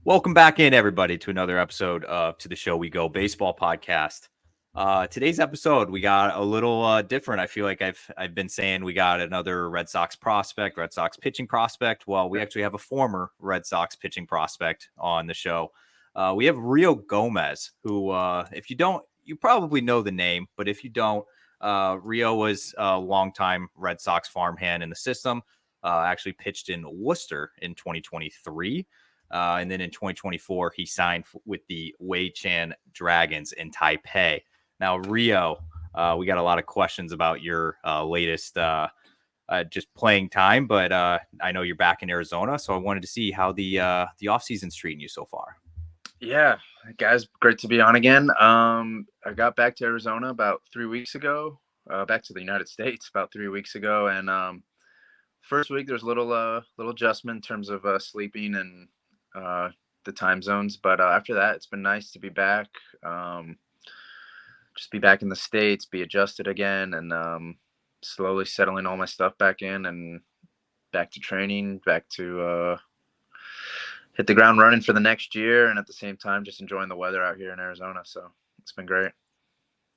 Welcome back in, everybody, to another episode of To the Show We Go Baseball Podcast. Today's episode, we got a little different. I feel like I've been saying we got another Red Sox prospect, Red Sox pitching prospect. Well, we actually have a former Red Sox pitching prospect on the show. We have Rio Gomez, who, if you don't, you probably know the name, but if you don't, Rio was a longtime Red Sox farmhand in the system. Actually pitched in Worcester in 2023. And then in 2024, he signed with the Wei Chuan Dragons in Taipei. Now, Rio, we got a lot of questions about your latest just playing time, but I know you're back in Arizona, so I wanted to see how the offseason's treating you so far. Yeah, guys, great to be on again. I got back to Arizona about 3 weeks ago, back to the United States about 3 weeks ago, and first week there's a little adjustment in terms of sleeping and the time zones, but after that it's been nice to be back, just be back in the States, be adjusted again, and slowly settling all my stuff back in and back to training, back to hit the ground running for the next year, and at the same time just enjoying the weather out here in Arizona. So it's been great.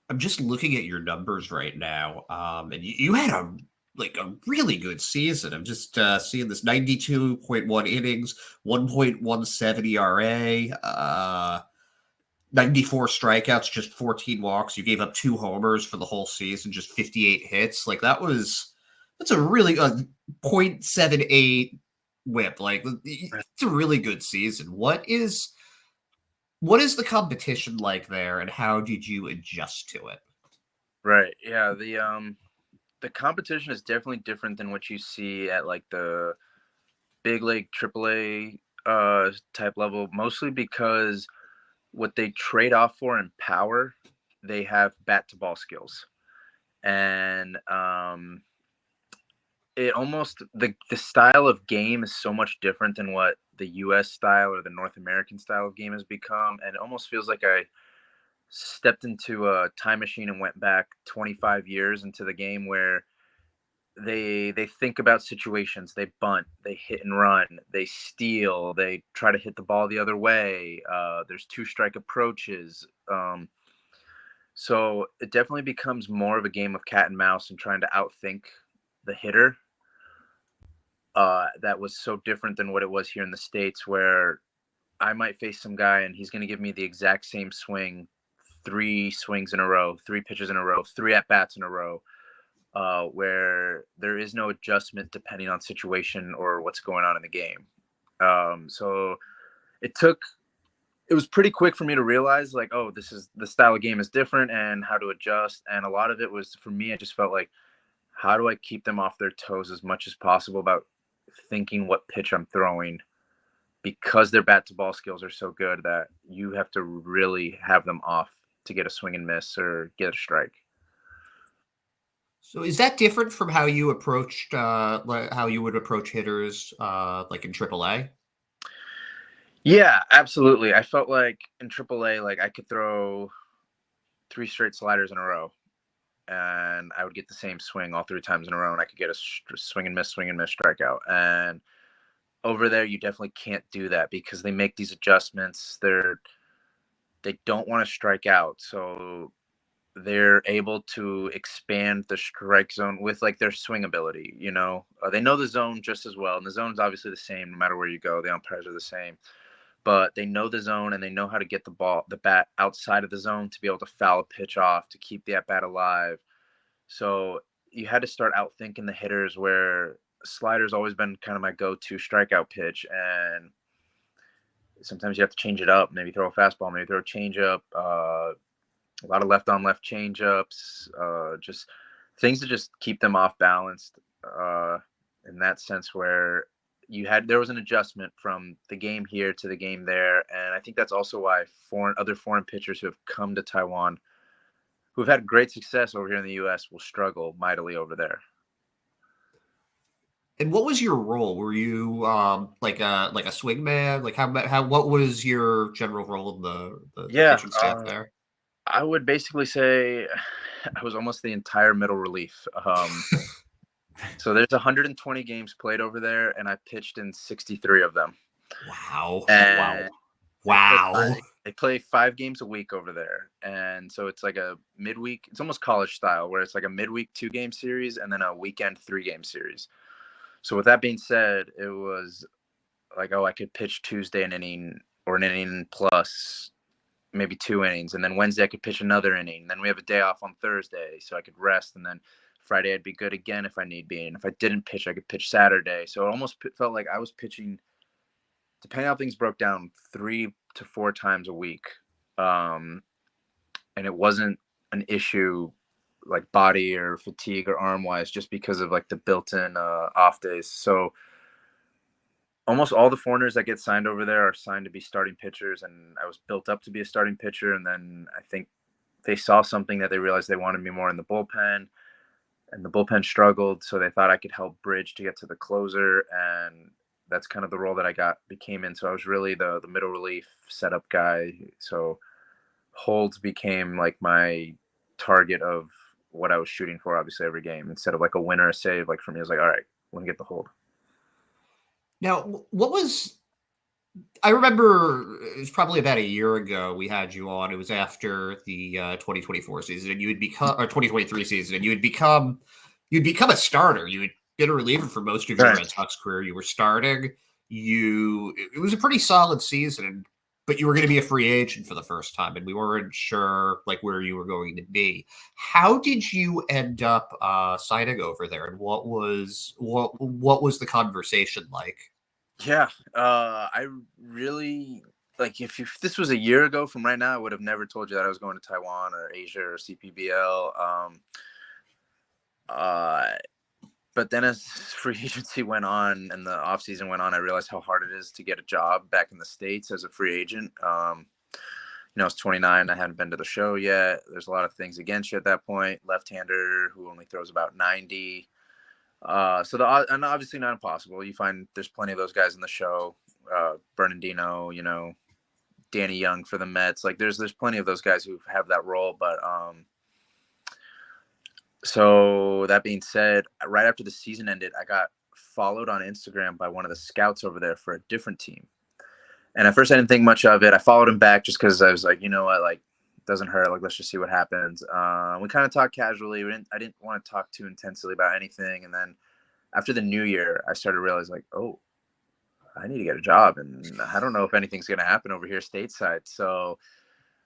I'm just looking at your numbers right now, and you had a really good season. I'm just seeing this 92.1 innings, 1.17 ERA, 94 strikeouts, just 14 walks. You gave up 2 homers for the whole season, just 58 hits. That's a really .78 whip. It's a really good season. What is the competition like there, and how did you adjust to it? Right. Yeah. The competition is definitely different than what you see at like the big league AAA type level, mostly because what they trade off for in power, they have bat to ball skills. And it almost the style of game is so much different than what the US style or the North American style of game has become. And it almost feels like I stepped into a time machine and went back 25 years into the game where they think about situations, they bunt, they hit and run, they steal, they try to hit the ball the other way. There's 2-strike approaches. So it definitely becomes more of a game of cat and mouse and trying to outthink the hitter. That was so different than what it was here in the States, where I might face some guy and he's going to give me the exact same swing, 3 swings in a row, 3 pitches in a row, 3 at-bats in a row, where there is no adjustment depending on situation or what's going on in the game. So it was pretty quick for me to realize, like, oh, this is the style of game is different and how to adjust. And a lot of it was, for me, I just felt like, how do I keep them off their toes as much as possible about thinking what pitch I'm throwing, because their bat to ball skills are so good that you have to really have them off to get a swing and miss or get a strike. So is that different from how you approached how you would approach hitters like in AAA? Yeah, absolutely. I felt like in AAA, like I could throw 3 straight sliders in a row and I would get the same swing all 3 times in a row, and I could get a swing and miss strikeout. And over there, you definitely can't do that because they make these adjustments. They don't want to strike out, so they're able to expand the strike zone with like their swing ability. They know the zone just as well, and the zone's obviously the same no matter where you go. The umpires are the same, but they know the zone and they know how to get the bat outside of the zone to be able to foul a pitch off to keep the at bat alive. So you had to start outthinking the hitters, where slider's always been kind of my go-to strikeout pitch, and sometimes you have to change it up. Maybe throw a fastball, maybe throw a changeup. A lot of left-on-left changeups, just things to just keep them off balanced. In that sense, where there was an adjustment from the game here to the game there, and I think that's also why other foreign pitchers who have come to Taiwan, who have had great success over here in the U.S., will struggle mightily over there. And what was your role? Were you like a swingman? Like what was your general role in the pitching staff there? I would basically say I was almost the entire middle relief. So there's 120 games played over there, and I pitched in 63 of them. Wow. And Wow. they play 5 games a week over there. And so it's like a midweek, it's almost college style, where it's like a midweek 2-game series and then a weekend 3-game series. So with that being said, it was like, I could pitch Tuesday an inning or an inning plus maybe 2 innings. And then Wednesday I could pitch another inning. Then we have a day off on Thursday, so I could rest. And then Friday I'd be good again if I need be. And if I didn't pitch, I could pitch Saturday. So it almost felt like I was pitching, depending on how things broke down, 3 to 4 times a week. And it wasn't an issue like body or fatigue or arm wise, just because of like the built-in off days. So almost all the foreigners that get signed over there are signed to be starting pitchers, and I was built up to be a starting pitcher. And then I think they saw something that they realized they wanted me more in the bullpen, and the bullpen struggled, so they thought I could help bridge to get to the closer, and that's kind of the role that I became in. So I was really the middle relief setup guy. So holds became like my target of what I was shooting for, obviously, every game. Instead of like a win or a save, like for me, I was like, all right, let me get the hold. Now, I remember it was probably about a year ago we had you on. It was after the 2024 season, and you had become, or 2023 season, and you'd become a starter. You had been a reliever for most of your Right. Red Sox career. You were starting. It was a pretty solid season, but you were going to be a free agent for the first time, and we weren't sure like where you were going to be. How did you end up signing over there, and what was the conversation like? Yeah, I really like, if this was a year ago from right now, I would have never told you that I was going to Taiwan or Asia or CPBL. Uh, but then as free agency went on and the off season went on, I realized how hard it is to get a job back in the States as a free agent. I was 29. I hadn't been to the show yet. There's a lot of things against you at that point. Left-hander who only throws about 90. And obviously not impossible. You find there's plenty of those guys in the show. Bernardino, Danny Young for the Mets. Like there's plenty of those guys who have that role. But so that being said, right after the season ended, I got followed on Instagram by one of the scouts over there for a different team. And at first I didn't think much of it. I followed him back just because I was like, you know what, like, doesn't hurt. Like, let's just see what happens. We kind of talked casually. I didn't want to talk too intensely about anything. And then after the new year, I started to realize, like, oh, I need to get a job, and I don't know if anything's going to happen over here stateside. So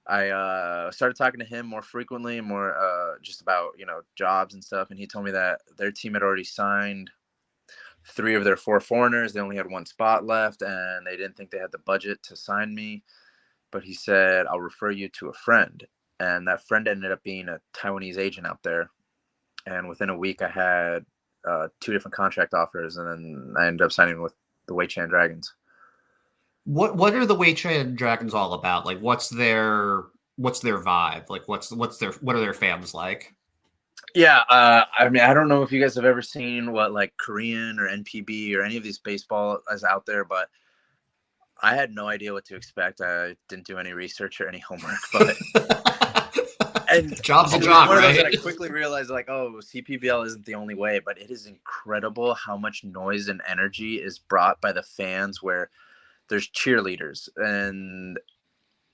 I started talking to him more frequently, more just about, jobs and stuff. And he told me that their team had already signed 3 of their 4 foreigners. They only had 1 spot left, and they didn't think they had the budget to sign me. But he said, I'll refer you to a friend. And that friend ended up being a Taiwanese agent out there. And within a week, I had 2 different contract offers, and then I ended up signing with the Wei Chuan Dragons. What are the Wei Chuan Dragons all about? Like, what's their vibe? Like, what are their fans like? Yeah, I mean, I don't know if you guys have ever seen what like Korean or NPB or any of these baseball is out there, but I had no idea what to expect. I didn't do any research or any homework, but and job's a job, right? I quickly realized, like, oh, CPBL isn't the only way, but it is incredible how much noise and energy is brought by the fans, where there's cheerleaders, and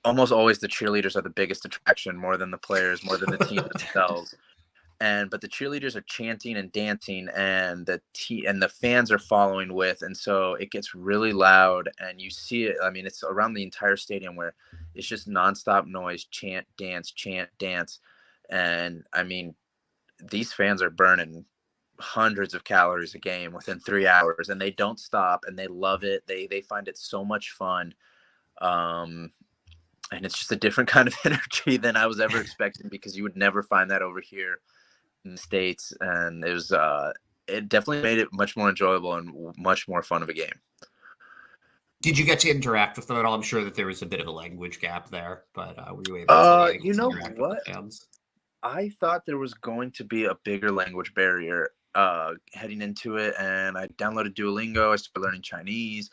almost always the cheerleaders are the biggest attraction, more than the players, more than the team themselves. But the cheerleaders are chanting and dancing, and the fans are following with, and so it gets really loud, and you see it. I mean, it's around the entire stadium where it's just nonstop noise, chant, dance. And I mean, these fans are burning hundreds of calories a game within 3 hours, and they don't stop, and they love it. They find it so much fun. And it's just a different kind of energy than I was ever expecting, because you would never find that over here in the States. And it definitely made it much more enjoyable and much more fun of a game. Did you get to interact with them at all? I'm sure that there was a bit of a language gap there, but were you able to interact with the fans? I thought there was going to be a bigger language barrier heading into it, and I downloaded Duolingo. I started learning Chinese,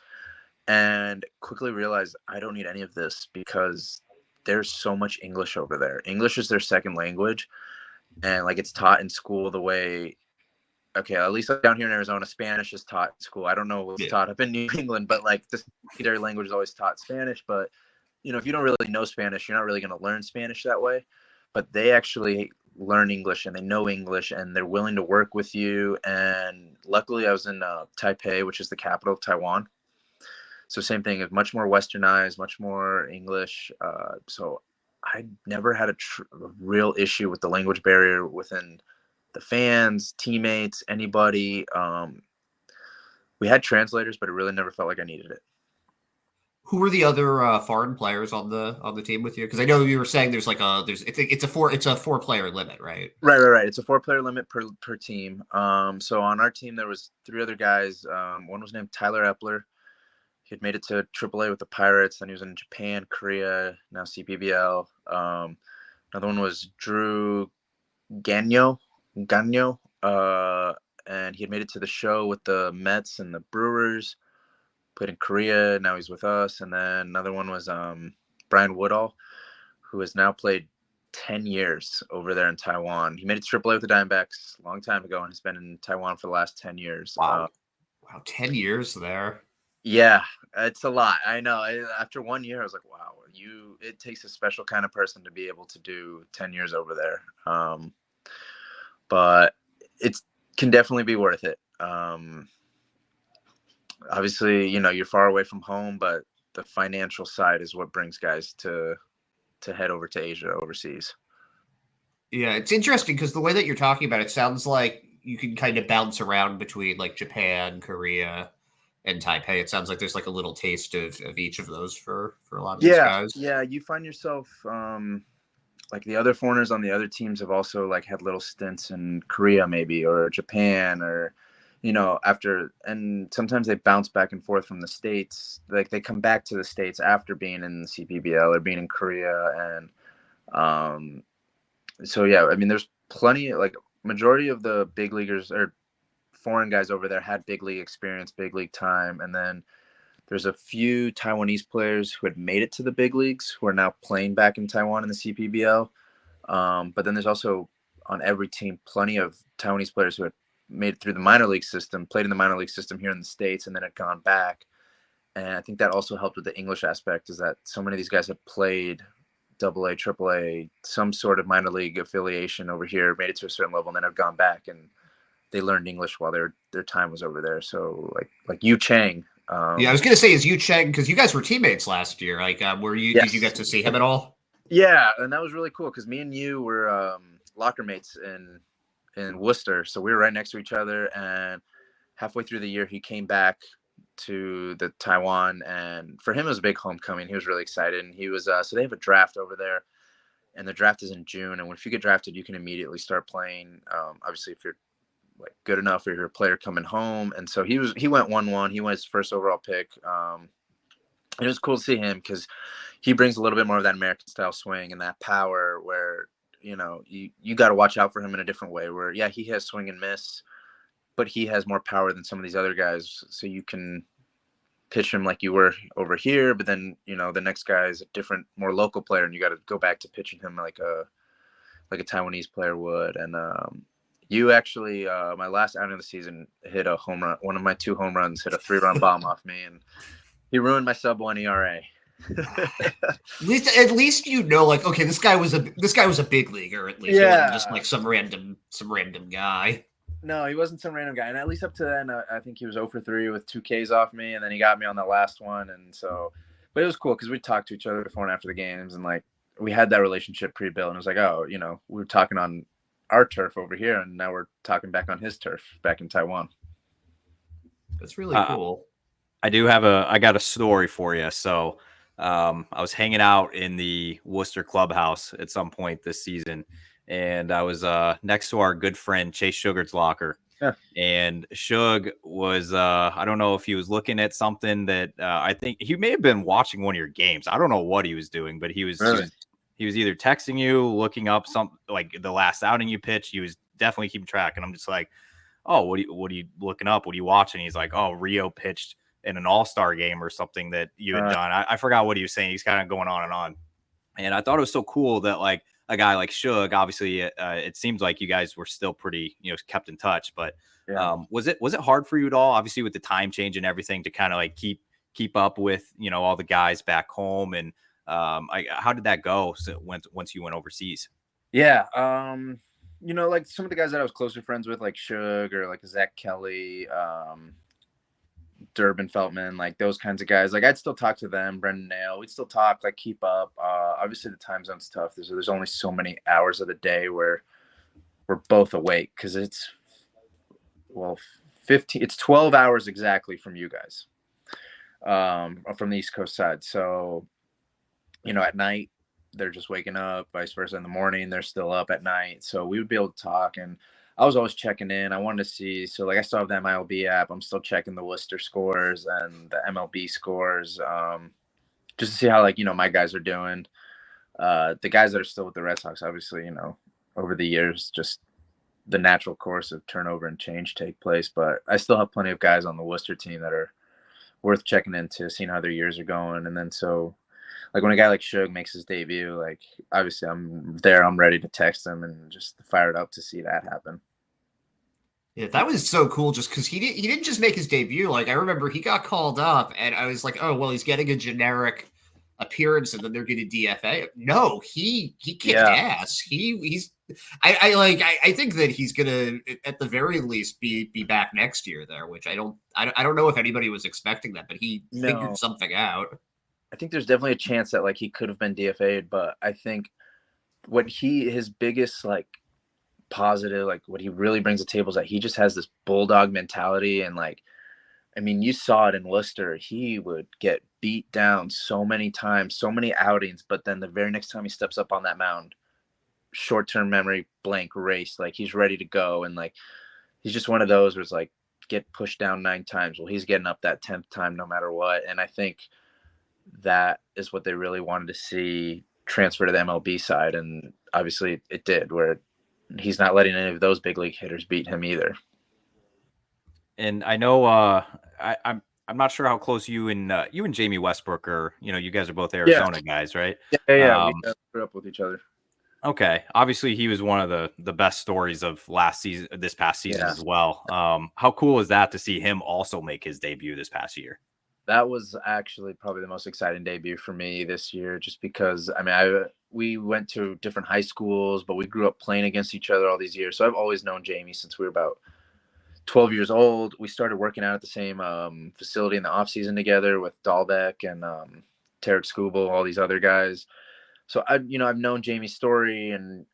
and quickly realized I don't need any of this, because there's so much English over there. English is their second language, and like it's taught in school the way okay, at least down here in Arizona, Spanish is taught in school. I don't know what's taught up in New England, but like the secondary language is always taught Spanish. But if you don't really know Spanish, you're not really going to learn Spanish that way. But they actually learn English and they know English and they're willing to work with you. And luckily, I was in Taipei, which is the capital of Taiwan. So same thing, much more westernized, much more English. So I never had a real issue with the language barrier within the fans, teammates, anybody. We had translators, but it really never felt like I needed it. Who were the other foreign players on the team with you? Because I know you were saying there's it's a 4-player limit, right? Right. It's a 4-player limit per team. So on our team there was 3 other guys. One was named Tyler Epler. He had made it to AAA with the Pirates. Then he was in Japan, Korea, now CPBL. Another one was Drew Gagno, and he had made it to the show with the Mets and the Brewers. Played in Korea, now he's with us. And then another one was Brian Woodall, who has now played 10 years over there in Taiwan. He made it to AAA with the Diamondbacks a long time ago and has been in Taiwan for the last 10 years. Wow, 10 years there. Yeah, it's a lot. I know. After 1 year, I was like, wow, it takes a special kind of person to be able to do 10 years over there. But it can definitely be worth it. Obviously, you're far away from home, but the financial side is what brings guys to head over to Asia overseas. Yeah, it's interesting because the way that you're talking about it sounds like you can kind of bounce around between like Japan, Korea, and Taipei. It sounds like there's like a little taste of each of those for a lot of these guys. Yeah, you find yourself like the other foreigners on the other teams have also like had little stints in Korea maybe or Japan or after, and sometimes they bounce back and forth from the States. Like they come back to the States after being in the CPBL or being in Korea. And so, yeah, I mean, there's plenty, like majority of the big leaguers or foreign guys over there had big league experience, big league time. And then there's a few Taiwanese players who had made it to the big leagues who are now playing back in Taiwan in the CPBL. But then there's also on every team, plenty of Taiwanese players who had made it through the minor league system, played in the minor league system here in the States, and then had gone back. And I think that also helped with the English aspect, is that so many of these guys had played AA, AAA, some sort of minor league affiliation over here, made it to a certain level, and then have gone back and they learned English while their time was over there. So like Yu Chang. Yeah, I was gonna say, is Yu Chang, because you guys were teammates last year. Like, Yes. Did you get to see him at all? Yeah, and that was really cool because me and you were locker mates in Worcester, so we were right next to each other. And halfway through the year, he came back to the Taiwan, and for him it was a big homecoming. He was really excited, and he was so they have a draft over there, and the draft is in June. And if you get drafted, you can immediately start playing. Obviously, if you're like good enough or you're a player coming home. And so he went 1-1. He went his first overall pick. It was cool to see him because he brings a little bit more of that American style swing and that power where, you got to watch out for him in a different way where, yeah, he has swing and miss, but he has more power than some of these other guys. So you can pitch him like you were over here, but then, the next guy is a different, more local player, and you got to go back to pitching him like a Taiwanese player would. And, you actually, my last outing of the season, hit a home run. One of my 2 home runs hit a 3-run bomb off me, and he ruined my sub-1 ERA. At least like, okay, this guy was a big leaguer. At least, yeah, just like some random guy. No, he wasn't some random guy. And at least up to then, I think he was 0 for 3 with 2 Ks off me, and then he got me on that last one. And so, but it was cool because we talked to each other before and after the games, and like we had that relationship pre-built. And it was like, oh, we were talking on our turf over here, and now we're talking back on his turf back in Taiwan. That's really cool. I got a story for you. So I was hanging out in the Worcester clubhouse at some point this season, and I was next to our good friend Chase Sugar's locker. Yeah. And Shug was I don't know if he was looking at something that I think he may have been watching one of your games. I don't know what he was doing, but he was really? He was either texting you, looking up some like the last outing you pitched. He was definitely keeping track. And I'm just like, oh, what are you looking up? What are you watching? He's like, oh, Rio pitched in an all-star game or something that you had done. I forgot what he was saying. He's kind of going on and on. And I thought it was so cool that like a guy like Suge, obviously, it seems like you guys were still pretty, kept in touch. But was it hard for you at all? Obviously, with the time change and everything, to kind of like keep up with all the guys back home, and how did that go? So once you went overseas? Yeah. Like some of the guys that I was closer friends with, like Suge or like Zach Kelly, Durbin Feltman, like those kinds of guys. Like I'd still talk to them, Brendan Nail. We'd still talk, like keep up. Obviously the time zone's tough. There's only so many hours of the day where we're both awake because it's 12 hours exactly from you guys, from the East Coast side. So, at night they're just waking up, vice versa. In the morning they're still up at night. So we would be able to talk, and I was always checking in. I wanted to see. So like I still have the MLB app. I'm still checking the Worcester scores and the MLB scores, just to see how my guys are doing. The guys that are still with the Red Sox, obviously, over the years, just the natural course of turnover and change take place. But I still have plenty of guys on the Worcester team that are worth checking into, seeing how their years are going. And then so, like when a guy like Suge makes his debut, like obviously I'm there, I'm ready to text him and just fired up to see that happen. Yeah, that was so cool just because he didn't just make his debut. Like I remember he got called up and I was like, oh, well, he's getting a generic appearance and then they're going to DFA. No, he kicked ass. I think that he's going to at the very least be back next year there, which I don't know if anybody was expecting that, but he figured something out. I think there's definitely a chance that like he could have been DFA'd, but I think his biggest like positive, like what he really brings to the table is that he just has this bulldog mentality. And like, I mean, you saw it in Worcester. He would get beat down so many times, so many outings, but then the very next time he steps up on that mound, short-term memory blank race, like he's ready to go. And like, he's just one of those where it's like, get pushed down 9 times. Well, he's getting up that 10th time no matter what. And I think that is what they really wanted to see transfer to the MLB side. And obviously it did, where he's not letting any of those big league hitters beat him either. And I know I'm not sure how close you and Jamie Westbrook are. You guys are both Arizona guys, right? Yeah. We grew up with each other. Okay. Obviously, he was one of the best stories of this past season as well. How cool is that to see him also make his debut this past year? That was actually probably the most exciting debut for me this year, just because, I mean, we went to different high schools, but we grew up playing against each other all these years. So I've always known Jamie since we were about 12 years old. We started working out at the same facility in the off season together with Dahlbeck and Tarek Skubal, all these other guys. So I've known Jamie's story and,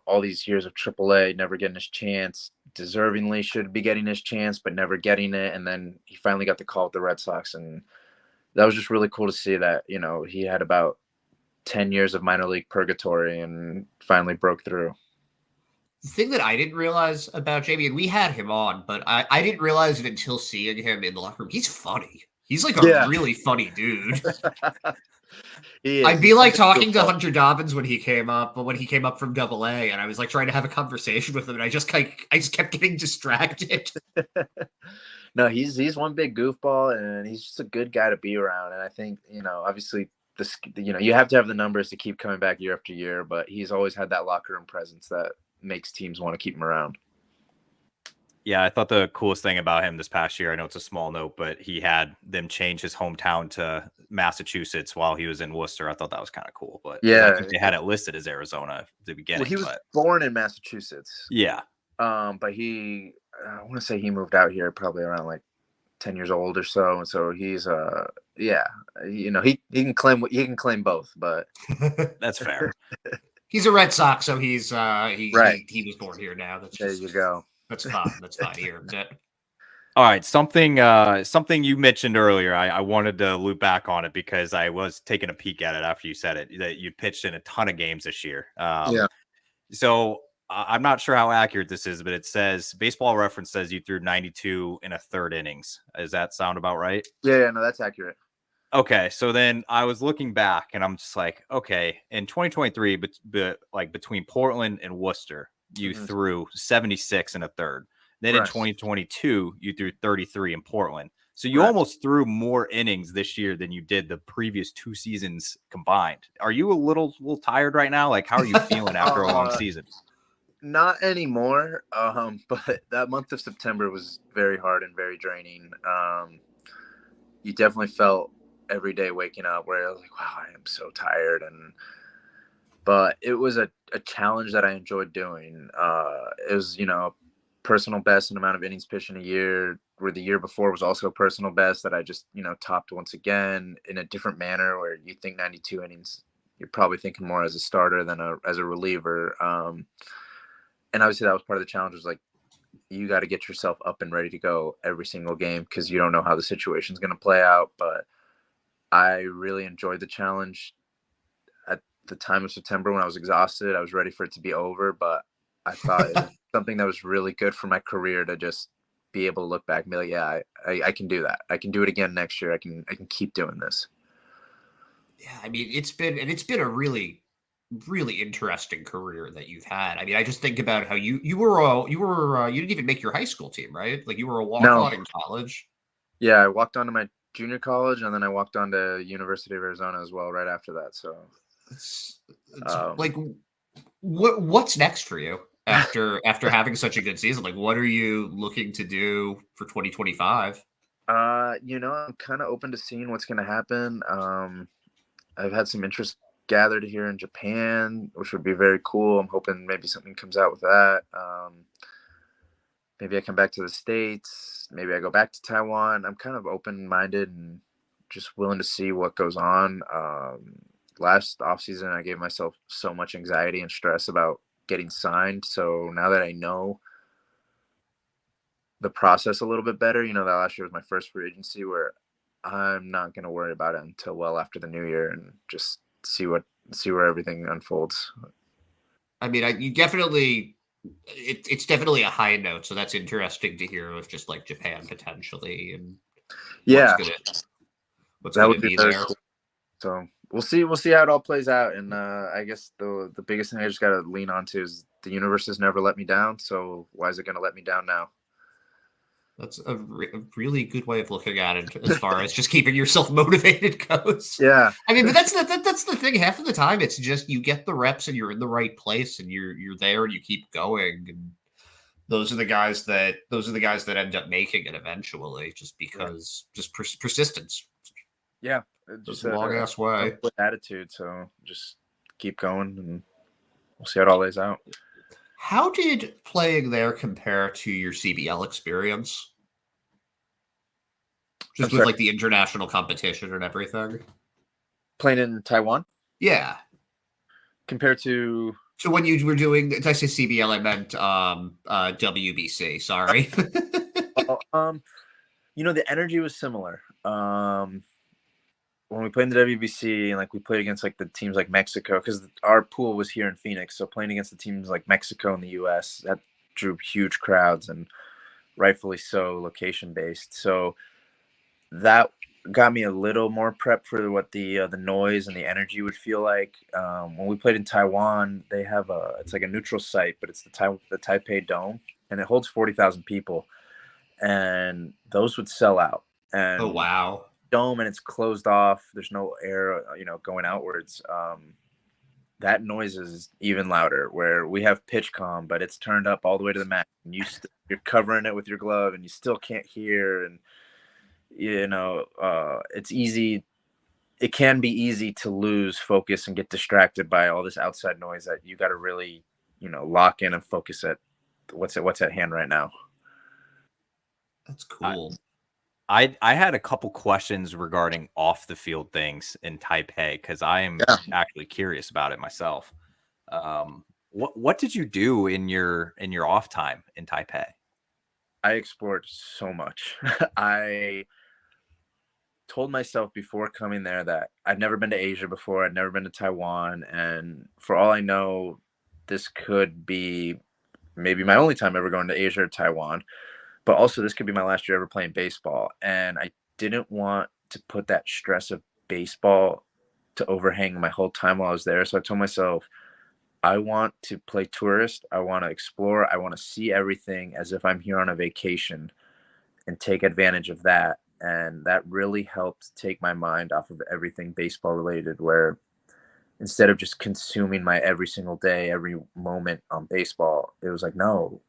all these years of AAA, never getting his chance, deservingly should be getting his chance, but never getting it. And then he finally got the call with the Red Sox. And that was just really cool to see that, he had about 10 years of minor league purgatory and finally broke through. The thing that I didn't realize about Jamie, and we had him on, but I didn't realize it until seeing him in the locker room. He's funny. He's like a really funny dude. I'd be like talking to Hunter Dobbins when he came up from AA, and I was like trying to have a conversation with him, and I just kept getting distracted. No, he's one big goofball, and he's just a good guy to be around. And I think, obviously you have to have the numbers to keep coming back year after year, but he's always had that locker room presence that makes teams want to keep him around. Yeah, I thought the coolest thing about him this past year, I know it's a small note, but he had them change his hometown to Massachusetts while he was in Worcester. I thought that was kind of cool. But I think they had it listed as Arizona at the beginning. Well, he was born in Massachusetts. Yeah. But I want to say he moved out here probably around like 10 years old or so. And so he's he can claim both, but that's fair. He's a Red Sox, so he was born here now. There you go. That's fine. That's fine here. All right. Something you mentioned earlier, I wanted to loop back on it because I was taking a peek at it after you said it, that you pitched in a ton of games this year. So I'm not sure how accurate this is, but it says Baseball Reference says you threw 92 in a third innings. Does that sound about right? Yeah, no, that's accurate. Okay, so then I was looking back and I'm just like, okay, in 2023, but like between Portland and Worcester, you threw 76 in a third. Then in 2022, you threw 33 in Portland. So you Right. almost threw more innings this year than you did the previous 2 seasons combined. Are you a little tired right now? Like, how are you feeling after a long season? Not anymore. But that month of September was very hard and very draining. You definitely felt every day waking up where I was like, wow, I am so tired. But it was a challenge that I enjoyed doing. It was, personal best in amount of innings pitched in a year, where the year before was also a personal best that I just, topped once again in a different manner, where you think 92 innings, you're probably thinking more as a starter than as a reliever. And obviously that was part of the challenge, was like, you got to get yourself up and ready to go every single game, because you don't know how the situation is going to play out. But I really enjoyed the challenge. At the time of September, when I was exhausted, I was ready for it to be over, but I thought it was something that was really good for my career, to just be able to look back and be like, yeah, I can do that. I can do it again next year. I can keep doing this. Yeah, I mean, it's been a really, really interesting career that you've had. I mean, I just think about how you didn't even make your high school team, right? Like, you were a walk-on in college. Yeah, I walked on to my junior college, and then I walked on to University of Arizona as well right after that. So It's like, what's next for you after having such a good season? Like, what are you looking to do for 2025? I'm kind of open to seeing what's going to happen. I've had some interest gathered here in Japan, which would be very cool. I'm hoping maybe something comes out with that. Maybe I come back to the States. Maybe I go back to Taiwan. I'm kind of open-minded and just willing to see what goes on. Last offseason, I gave myself so much anxiety and stress about getting signed. So now that I know the process a little bit better, that last year was my first free agency, where I'm not going to worry about it until well after the new year, and just see where everything unfolds. I mean, you definitely, it's definitely a high note. So that's interesting to hear, with just like Japan potentially, and Yeah, what's that gonna would be be very there. cool. So we'll see how it all plays out. And I guess the biggest thing I just got to lean on to is the universe has never let me down. So why is it going to let me down now? That's a really good way of looking at it, as far as just keeping yourself motivated goes. Yeah. I mean, but that's the thing. Half of the time, it's just you get the reps and you're in the right place and you're there and you keep going. And those are the guys that end up making it eventually, just because persistence. Yeah. Just a long ass way. Attitude. So just keep going, and we'll see how it all lays out. How did playing there compare to your CBL experience? Just with like the international competition and everything. Playing in Taiwan? Yeah. Compared to... So when you were doing, did I say CBL? I meant WBC. Sorry. The energy was similar. When we played in the WBC, and like we played against like the teams like Mexico, because our pool was here in Phoenix, so playing against the teams like Mexico and the U.S., that drew huge crowds, and rightfully so, location based. So that got me a little more prepped for what the noise and the energy would feel like. When we played in Taiwan, they have it's like a neutral site, but it's the Taipei Dome, and it holds 40,000 people, and those would sell out. And oh wow. Dome, and it's closed off. There's no air, going outwards. That noise is even louder, where we have pitch calm, but it's turned up all the way to the max, and you're covering it with your glove, and you still can't hear. And it's easy. It can be easy to lose focus and get distracted by all this outside noise, that you got to really, lock in and focus at what's at hand right now. That's cool. I had a couple questions regarding off the field things in Taipei, because I am actually curious about it myself. What did you do in your off time in Taipei? I explored so much. I told myself before coming there that I'd never been to Asia before. I'd never been to Taiwan, and for all I know, this could be maybe my only time ever going to Asia or Taiwan. But also, this could be my last year ever playing baseball. And I didn't want to put that stress of baseball to overhang my whole time while I was there. So I told myself, I want to play tourist. I want to explore. I want to see everything as if I'm here on a vacation, and take advantage of that. and that really helped take my mind off of everything baseball related, where instead of just consuming my every single day, every moment on baseball, it was like, no,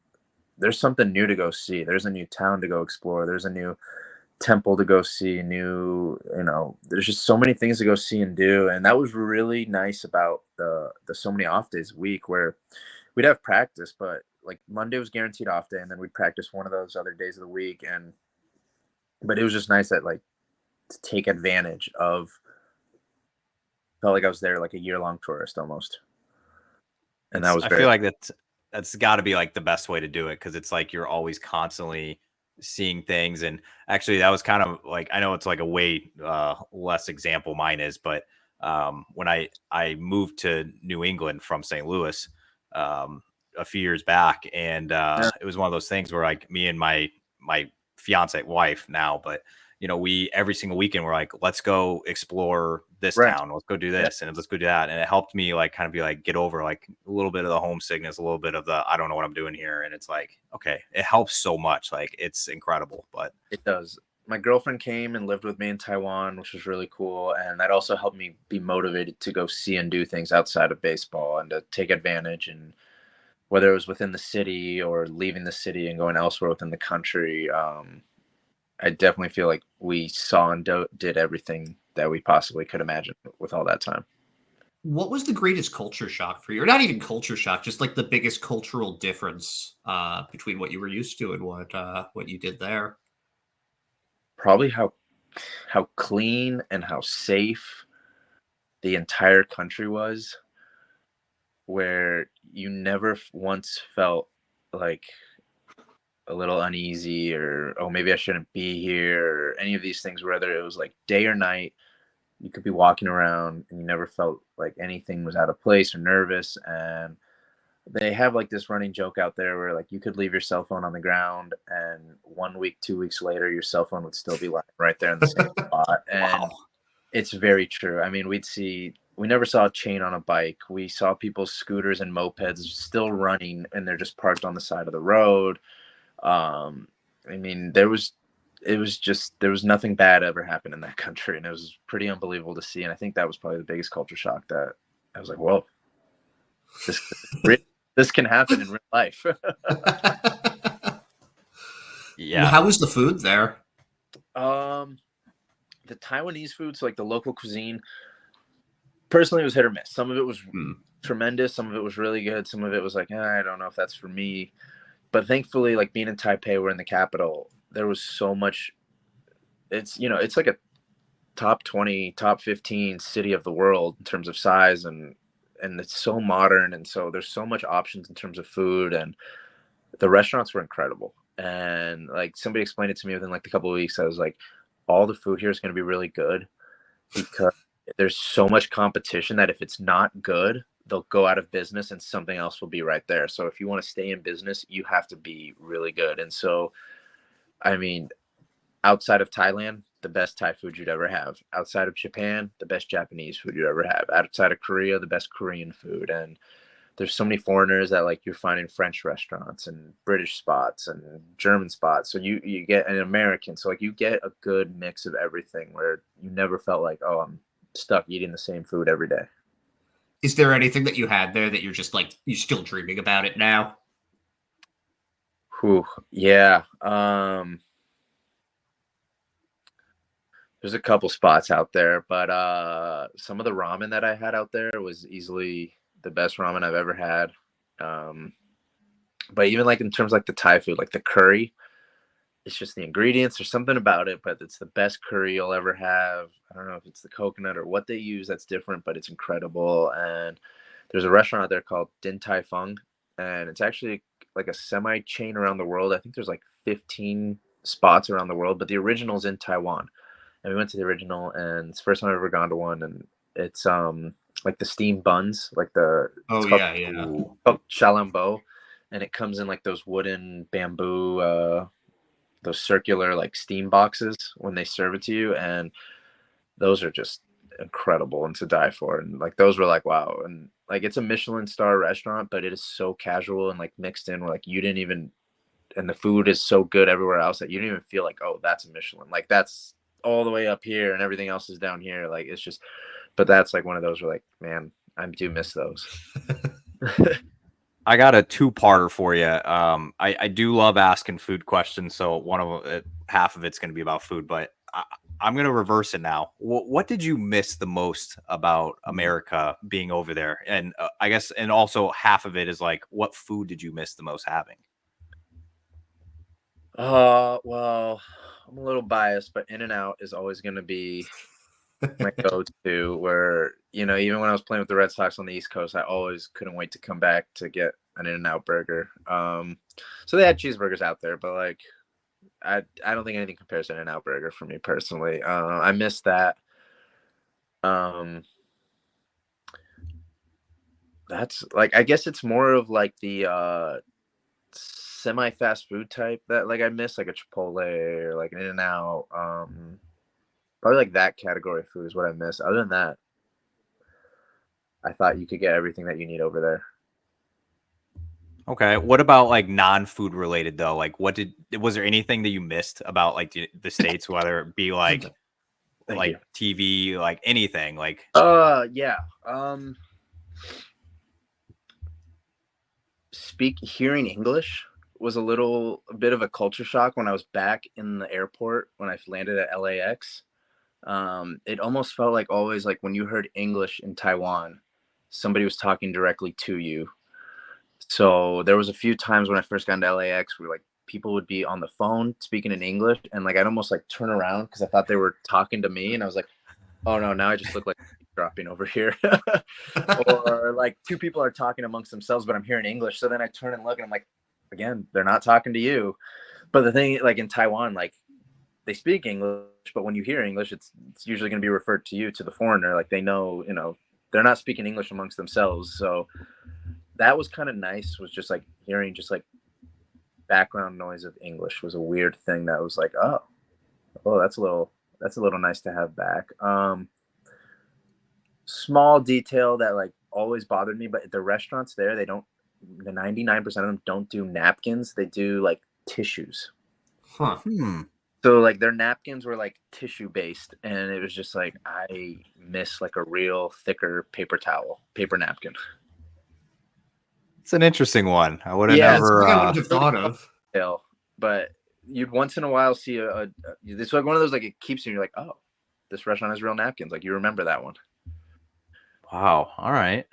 there's something new to go see. There's a new town to go explore. There's a new temple to go see, there's just so many things to go see and do. And that was really nice about the so many off days a week, where we'd have practice, but like Monday was guaranteed off day, and then we'd practice one of those other days of the week. But it was just nice that, like, to take advantage of, felt like I was there like a year-long tourist almost. And that was I very feel like that's got to be like the best way to do it, because it's like you're always constantly seeing things. And actually, that was kind of like, I know it's like a way less example mine is, but when I moved to New England from St. Louis a few years back, and Yeah. it was one of those things where, like, me and my fiance wife now, but we every single weekend we're like, let's go explore this Right. town, let's go do Yeah. this, and let's go do that. And it helped me, like, kind of be like, get over like a little bit of the homesickness, a little bit of the I don't know what I'm doing here. And it's like, okay, it helps so much. Like, it's incredible. But It does. My girlfriend came and lived with me in Taiwan, which was really cool. And that also helped me be motivated to go see and do things outside of baseball and to take advantage. And whether it was within the city or leaving the city and going elsewhere within the country, I definitely feel like we saw and did everything that we possibly could imagine with all that time. What was the greatest culture shock for you? Or not even culture shock, just like the biggest cultural difference between what you were used to and what you did there? Probably how clean and how safe the entire country was, where you never once felt like a little uneasy or, oh, maybe I shouldn't be here, or any of these things, whether it was like day or night. You could be walking around and you never felt like anything was out of place or nervous. And they have like this running joke out there where, like, you could leave your cell phone on the ground, and 1 week, 2 weeks later, your cell phone would still be lying right there in the same spot. And wow. it's very true. I mean, we never saw a chain on a bike. We saw people's scooters and mopeds still running, and they're just parked on the side of the road. I mean, there was nothing bad ever happened in that country, and it was pretty unbelievable to see. And I think that was probably the biggest culture shock, that I was like, whoa, this this can happen in real life. Yeah. How was the food there? The Taiwanese food, so like the local cuisine, personally, it was hit or miss. Some of it was tremendous, some of it was really good, some of it was like, I don't know if that's for me. But thankfully, like, being in Taipei, we're in the capital, there was so much. It's like a top 20, top 15 city of the world in terms of size, and it's so modern, and so there's so much options in terms of food, and the restaurants were incredible. And like, somebody explained it to me within like a couple of weeks. I was like, all the food here is going to be really good, because there's so much competition that if it's not good, they'll go out of business and something else will be right there. So if you want to stay in business, you have to be really good. And so, I mean, outside of Thailand, the best Thai food you'd ever have. Outside of Japan, the best Japanese food you'd ever have. Outside of Korea, the best Korean food. And there's so many foreigners that, like, you're finding French restaurants and British spots and German spots. So you get an American. So like, you get a good mix of everything, where you never felt like, oh, I'm stuck eating the same food every day. Is there anything that you had there that you're just like, you're still dreaming about it now? Whew, yeah. There's a couple spots out there, but some of the ramen that I had out there was easily the best ramen I've ever had. But even like in terms of like the Thai food, like the curry, it's just the ingredients. There's something about it, but it's the best curry you'll ever have. I don't know if it's the coconut or what they use that's different, but it's incredible. And there's a restaurant out there called Din Tai Fung, and it's actually like a semi chain around the world. I think there's like 15 spots around the world, but the original is in Taiwan. And we went to the original, and it's the first time I've ever gone to one. And it's like the steamed buns, like Oh, it's yeah. called Shalambo, and it comes in like those wooden bamboo those circular like steam boxes when they serve it to you, and those are just incredible and to die for. And like, those were like, wow. And like, it's a Michelin star restaurant, but it is so casual and like mixed in where like you didn't even and the food is so good everywhere else that you don't even feel like, oh, that's a Michelin. Like that's all the way up here and everything else is down here. Like it's just, but that's like one of those where like, man, I do miss those. I got a two-parter for you. I do love asking food questions, so one of it, half of it's going to be about food, but I'm going to reverse it now. What did you miss the most about America being over there? And I guess, and also half of it is like, what food did you miss the most having? Well, I'm a little biased, but In-N-Out is always going to be my go-to. Where even when I was playing with the Red Sox on the East Coast, I always couldn't wait to come back to get an In-N-Out burger. So they had cheeseburgers out there, but like I don't think anything compares to an In-N-Out burger for me personally. I miss that. That's like, I guess it's more of like the semi-fast food type that like I miss, like a Chipotle or like an In-N-Out. Probably like that category of food is what I miss. Other than that, I thought you could get everything that you need over there. Okay. What about like non-food related though? Like was there anything that you missed about like the States, whether it be like Thank you. TV, like anything like? Yeah. Hearing English was a bit of a culture shock when I was back in the airport when I landed at LAX. It almost felt like always like when you heard English in Taiwan, somebody was talking directly to you. So there was a few times when I first got into LAX where like people would be on the phone speaking in English, and like I'd almost like turn around because I thought they were talking to me, and I was like, oh no, now I just look like dropping over here. Or like two people are talking amongst themselves, but I'm hearing English. So then I turn and look, and I'm like, again, they're not talking to you. But the thing, like in Taiwan, like they speak English, but when you hear English, it's usually going to be referred to you, to the foreigner. Like they know, they're not speaking English amongst themselves. So that was kind of nice, was just like hearing just like background noise of English was a weird thing that was like, oh, that's a little nice to have back. Small detail that like always bothered me, but the restaurants there, the 99% of them don't do napkins. They do like tissues. Huh. So like their napkins were like tissue based, and it was just like, I miss like a real thicker paper napkin. It's an interesting one. I would have never. I wouldn't have thought of. But you'd once in a while see it's like one of those, like it keeps you. You're like, oh, this restaurant has real napkins. Like you remember that one. Wow. All right.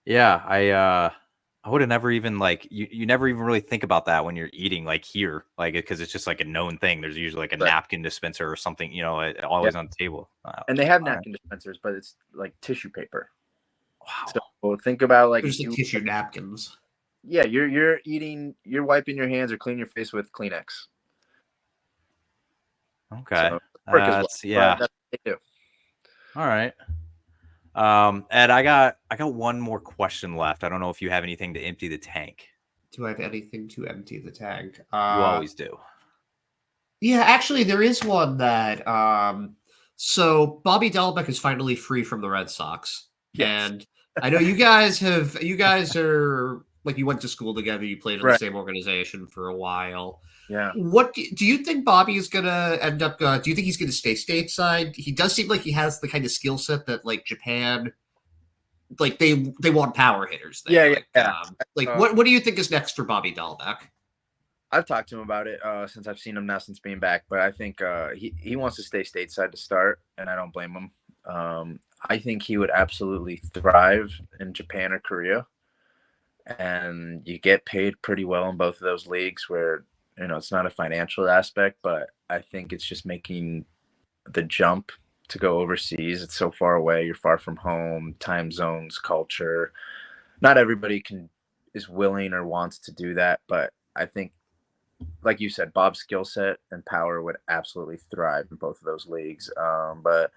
Yeah. I would have never even like you never even really think about that when you're eating like here, like because it's just like a known thing. There's usually like a napkin dispenser or something, always on the table. And they have napkin dispensers, but it's like tissue paper. Wow. So think about like there's tissue napkins. Yeah, you're wiping your hands or cleaning your face with Kleenex. Okay. So, yeah. That's what they do. All right. Ed, I got one more question left. I don't know if you have anything to empty the tank. Do I have anything to empty the tank? You always do. Yeah, actually, there is one that. So Bobby Dalbec is finally free from the Red Sox, yes. And I know you guys are like, you went to school together, you played in the same organization for a while. Yeah. What do you think Bobby is gonna end up? Do you think he's gonna stay stateside? He does seem like he has the kind of skill set that like Japan, like they want power hitters there. What do you think is next for Bobby Dalbec? I've talked to him about it since I've seen him now since being back, but I think he wants to stay stateside to start, and I don't blame him. I think he would absolutely thrive in Japan or Korea, and you get paid pretty well in both of those leagues where, it's not a financial aspect, but I think it's just making the jump to go overseas. It's so far away. You're far from home, time zones, culture. Not everybody is willing or wants to do that, but I think, like you said, Bob's skill set and power would absolutely thrive in both of those leagues. But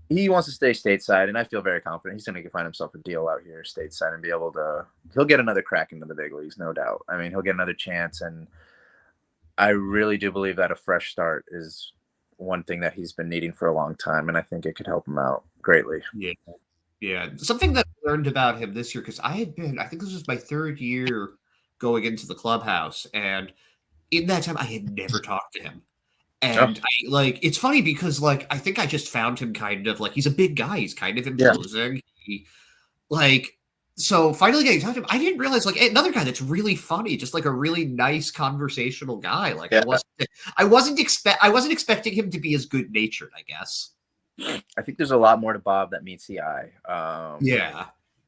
he wants to stay stateside, and I feel very confident he's going to find himself a deal out here stateside and be able to. He'll get another crack into the big leagues, no doubt. I mean, he'll get another chance, and I really do believe that a fresh start is one thing that he's been needing for a long time, and I think it could help him out greatly. Yeah. Something that I learned about him this year, because I think this was my third year going into the clubhouse. And in that time, I had never talked to him. And it's funny because I think I just found him kind of he's a big guy. He's kind of imposing. So finally getting to talk to him, I didn't realize another guy that's really funny, just a really nice conversational guy. I wasn't expecting him to be as good natured, I guess. I think there's a lot more to Bob that meets the eye.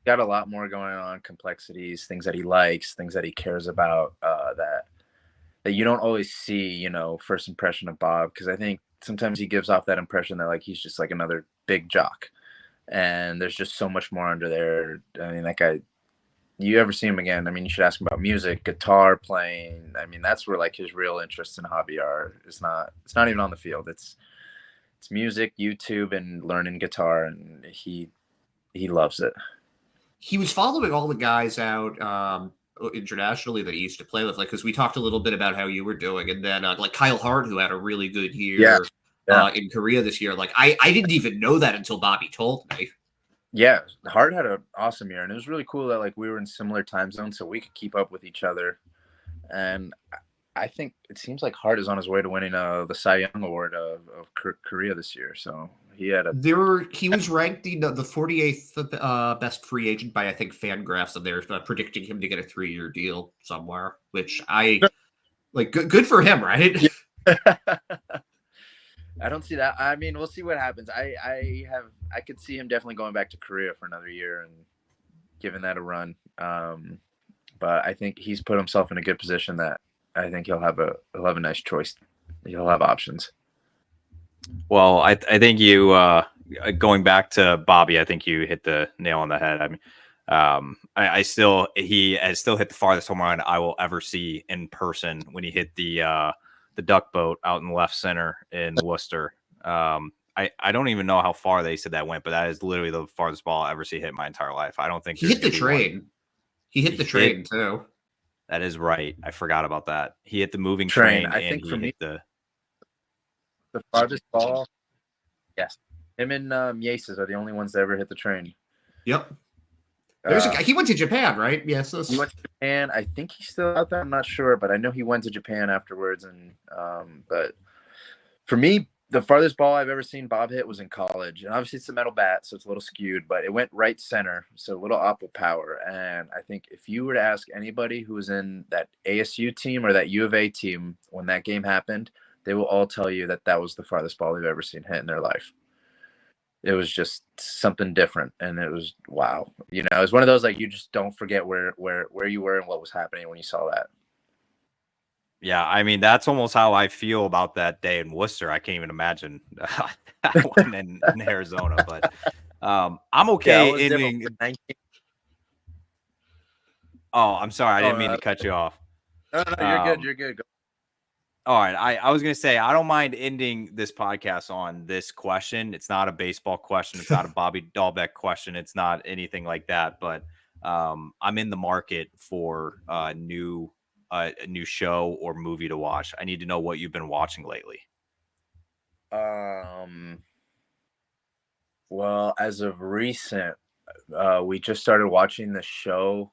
Got a lot more going on, complexities, things that he likes, things that he cares about, that you don't always see, first impression of Bob. Because I think sometimes he gives off that impression that he's just another big jock. And there's just so much more under there. I mean, that guy, you ever see him again? I mean, you should ask him about music, guitar playing. I mean, that's where his real interests and hobby are. It's not even on the field. It's music, YouTube, and learning guitar. And he loves it. He was following all the guys out internationally that he used to play with, because we talked a little bit about how you were doing, and then Kyle Hart, who had a really good year in Korea this year. I didn't even know that until Bobby told me. Yeah, Hart had an awesome year, and it was really cool that we were in similar time zones, so we could keep up with each other. And I think it seems like Hart is on his way to winning the Cy Young Award of Korea this year. So he had he was ranked the 48th best free agent by, I think, Fangraphs, and they're predicting him to get a 3-year deal somewhere, which I good for him, right? I don't see that. I mean, we'll see what happens. I could see him definitely going back to Korea for another year and giving that a run. But I think he's put himself in a good position that I think he'll have a nice choice. He'll have options. Well, I think you going back to Bobby, I think you hit the nail on the head. I mean, he has still hit the farthest home run I will ever see in person when he hit the duck boat out in left center in Worcester. I don't even know how far they said that went, but that is literally the farthest ball I'll ever see hit in my entire life. I don't think he hit the train. He hit the train too. That is right. I forgot about that. He hit the moving train. I think for me, the farthest ball. Yes, him and Yaces are the only ones that ever hit the train. Yep. There's a guy. He went to Japan, right? Yes. He went to Japan. I think he's still out there. I'm not sure, but I know he went to Japan afterwards. And but for me, the farthest ball I've ever seen Bob hit was in college. And obviously it's a metal bat, so it's a little skewed, but it went right center, so a little up with power. And I think if you were to ask anybody who was in that ASU team or that U of A team when that game happened, they will all tell you that was the farthest ball they've ever seen hit in their life. It was just something different, and it was wow. It was one of those you just don't forget where you were and what was happening when you saw that. Yeah, I mean that's almost how I feel about that day in Worcester. I can't even imagine that one in Arizona, but I'm okay ending. Oh, I'm sorry, I didn't mean to cut you off. No, you're good. You're good. All right. I was going to say, I don't mind ending this podcast on this question. It's not a baseball question. It's not a Bobby Dahlbeck question. It's not anything like that. But I'm in the market for a new show or movie to watch. I need to know what you've been watching lately. Well, as of recent, we just started watching the show.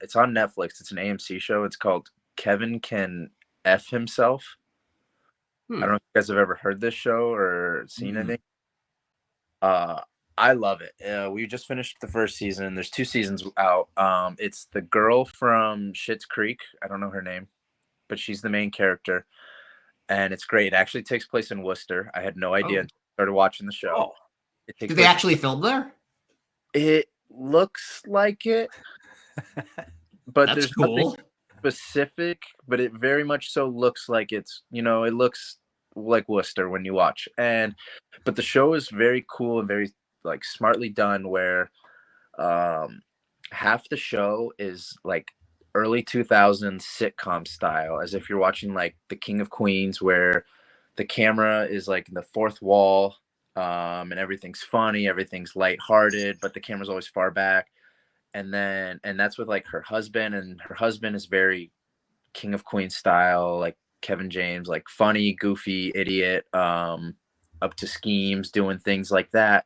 It's on Netflix. It's an AMC show. It's called Kevin Can F Himself. I don't know if you guys have ever heard this show or seen anything. I love it. We just finished the first season. There's 2 seasons out. It's the girl from Schitt's Creek. I don't know her name, but she's the main character, and it's great. It actually takes place in Worcester. I had no idea until I started watching the show. Did they actually film there? It looks like it, but there's nothing specific, but it very much so looks like it's, it looks like Worcester when you watch. But the show is very cool and very smartly done, where half the show is early 2000s sitcom style, as if you're watching The King of Queens, where the camera is in the fourth wall, and everything's funny, everything's lighthearted, but the camera's always far back. And that's with her husband, and her husband is very King of Queens style, Kevin James, funny, goofy, idiot, up to schemes, doing things like that.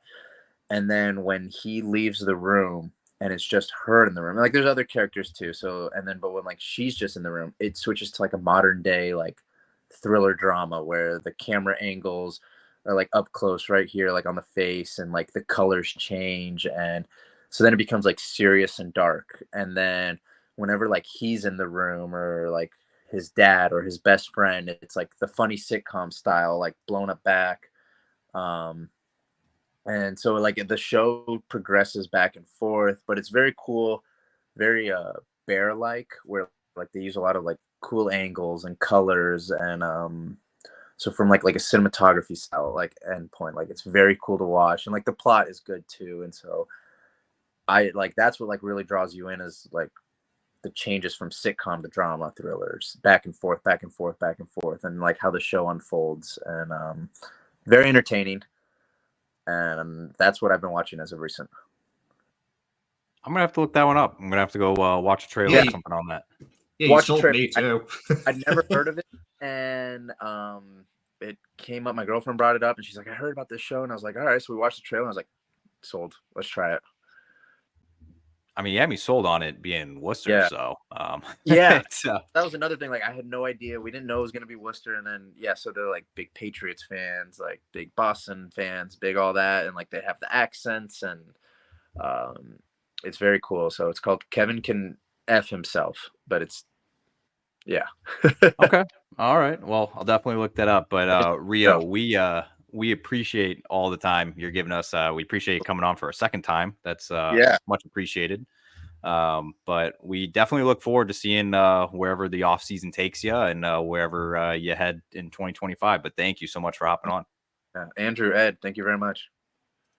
And then when he leaves the room and it's just her in the room. Like there's other characters too. So but when like she's just in the room, it switches to like a modern day like thriller drama where the camera angles are like up close right here, like on the face, and like the colors change, and so then it becomes like serious and dark. And then whenever like he's in the room, or like his dad or his best friend, it's like the funny sitcom style, like blown up back. And so like the show progresses back and forth, but it's very cool, very bear like, where like they use a lot of like cool angles and colors, and so from like a cinematography style like endpoint, like it's very cool to watch, and like the plot is good too. And so I like that's what like really draws you in, is like the changes from sitcom to drama thrillers, back and forth, back and forth, back and forth, and like how the show unfolds. And very entertaining. And that's what I've been watching as of recent. I'm gonna have to look that one up. I'm gonna have to go watch a trailer or something on that. Yeah, you sold me too. I'd never heard of it, and it came up. My girlfriend brought it up, and she's like, "I heard about this show," and I was like, "All right." So we watched the trailer, and I was like, "Sold. Let's try it." I mean, yeah, me sold on it being Worcester. Yeah. So yeah, that was another thing. Like I had no idea. We didn't know it was gonna be Worcester, and then so they're like big Patriots fans, like big Boston fans, big all that, and like they have the accents, and it's very cool. So it's called Kevin Can F Himself, but it's okay. All right. Well, I'll definitely look that up. But Rio, we appreciate all the time you're giving us. We appreciate you coming on for a second time. That's much appreciated. But we definitely look forward to seeing wherever the off season takes you, and wherever you head in 2025. But thank you so much for hopping on. Andrew, Ed, thank you very much.